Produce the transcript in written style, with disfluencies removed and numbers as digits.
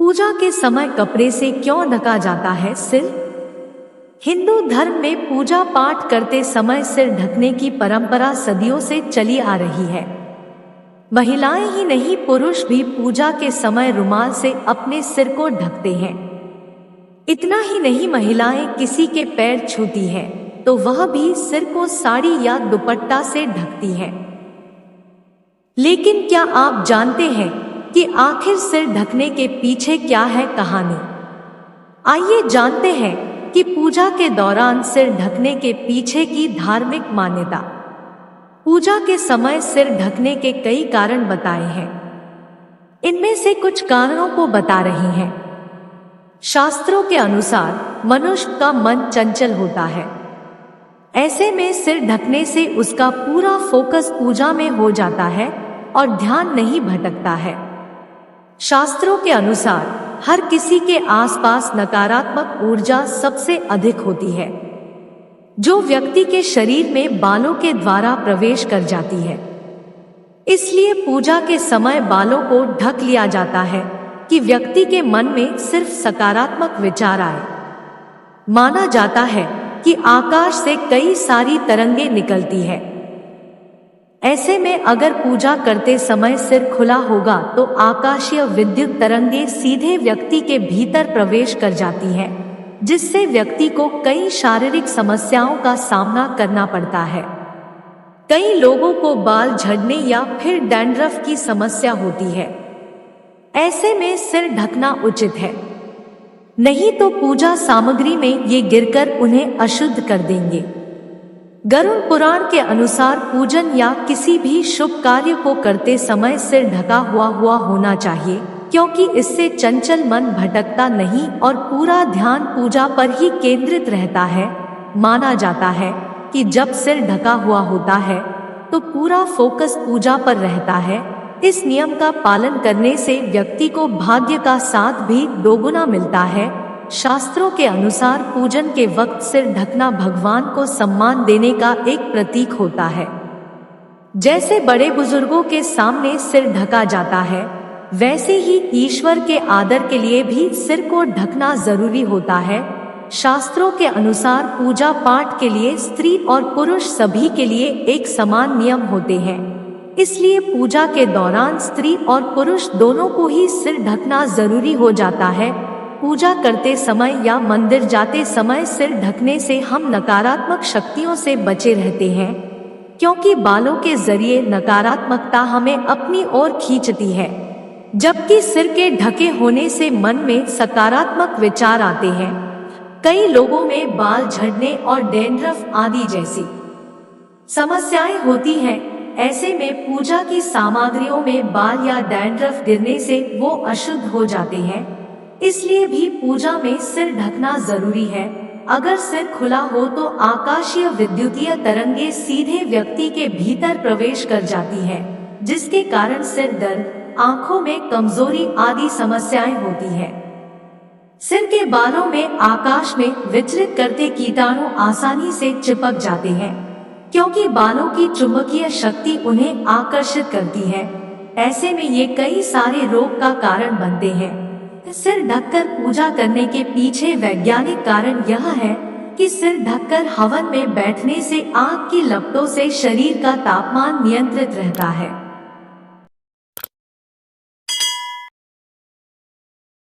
पूजा के समय कपड़े से क्यों ढका जाता है सिर? हिंदू धर्म में पूजा पाठ करते समय सिर ढकने की परंपरा सदियों से चली आ रही है। महिलाएं ही नहीं, पुरुष भी पूजा के समय रुमाल से अपने सिर को ढकते हैं। इतना ही नहीं, महिलाएं किसी के पैर छूती हैं तो वह भी सिर को साड़ी या दुपट्टा से ढकती हैं। लेकिन क्या आप जानते हैं कि आखिर सिर ढकने के पीछे क्या है कहानी? आइए जानते हैं कि पूजा के दौरान सिर ढकने के पीछे की धार्मिक मान्यता। पूजा के समय सिर ढकने के कई कारण बताए हैं। इनमें से कुछ कारणों को बता रही हैं। शास्त्रों के अनुसार मनुष्य का मन चंचल होता है। ऐसे में सिर ढकने से उसका पूरा फोकस पूजा में हो जाता है और ध्यान नहीं भटकता है। शास्त्रों के अनुसार हर किसी के आसपास नकारात्मक ऊर्जा सबसे अधिक होती है, जो व्यक्ति के शरीर में बालों के द्वारा प्रवेश कर जाती है। इसलिए पूजा के समय बालों को ढक लिया जाता है कि व्यक्ति के मन में सिर्फ सकारात्मक विचार आए। माना जाता है कि आकाश से कई सारी तरंगें निकलती है। ऐसे में अगर पूजा करते समय सिर खुला होगा तो आकाशीय विद्युत तरंगें सीधे व्यक्ति के भीतर प्रवेश कर जाती हैं, जिससे व्यक्ति को कई शारीरिक समस्याओं का सामना करना पड़ता है। कई लोगों को बाल झड़ने या फिर डैंड्रफ की समस्या होती है। ऐसे में सिर ढकना उचित है, नहीं तो पूजा सामग्री में ये गिरकर उन्हें अशुद्ध कर देंगे। गरुड़ पुराण के अनुसार पूजन या किसी भी शुभ कार्य को करते समय सिर ढका हुआ होना चाहिए, क्योंकि इससे चंचल मन भटकता नहीं और पूरा ध्यान पूजा पर ही केंद्रित रहता है। माना जाता है कि जब सिर ढका हुआ होता है तो पूरा फोकस पूजा पर रहता है। इस नियम का पालन करने से व्यक्ति को भाग्य का साथ भी दोगुना मिलता है। शास्त्रों के अनुसार पूजन के वक्त सिर ढकना भगवान को सम्मान देने का एक प्रतीक होता है। जैसे बड़े बुजुर्गों के सामने सिर ढका जाता है, वैसे ही ईश्वर के आदर के लिए भी सिर को ढकना जरूरी होता है। शास्त्रों के अनुसार पूजा पाठ के लिए स्त्री और पुरुष सभी के लिए एक समान नियम होते हैं। इसलिए पूजा के दौरान स्त्री और पुरुष दोनों को ही सिर ढकना जरूरी हो जाता है। पूजा करते समय या मंदिर जाते समय सिर ढकने से हम नकारात्मक शक्तियों से बचे रहते हैं, क्योंकि बालों के जरिए नकारात्मकता हमें अपनी ओर खींचती है, जबकि सिर के ढके होने से मन में सकारात्मक विचार आते हैं। कई लोगों में बाल झड़ने और डैंड्रफ आदि जैसी समस्याएं होती हैं। ऐसे में पूजा की सामग्रियों में बाल या डैंड्रफ गिरने से वो अशुद्ध हो जाते हैं। इसलिए भी पूजा में सिर ढकना जरूरी है। अगर सिर खुला हो तो आकाशीय विद्युतीय तरंगें सीधे व्यक्ति के भीतर प्रवेश कर जाती हैं, जिसके कारण सिर दर्द, आंखों में कमजोरी आदि समस्याएं होती है। सिर के बालों में आकाश में विचलित करते कीटाणु आसानी से चिपक जाते हैं, क्योंकि बालों की चुंबकीय शक्ति उन्हें आकर्षित करती है। ऐसे में ये कई सारे रोग का कारण बनते हैं। सिर ढककर पूजा करने के पीछे वैज्ञानिक कारण यह है कि सिर ढककर हवन में बैठने से आग की लपटों से शरीर का तापमान नियंत्रित रहता है।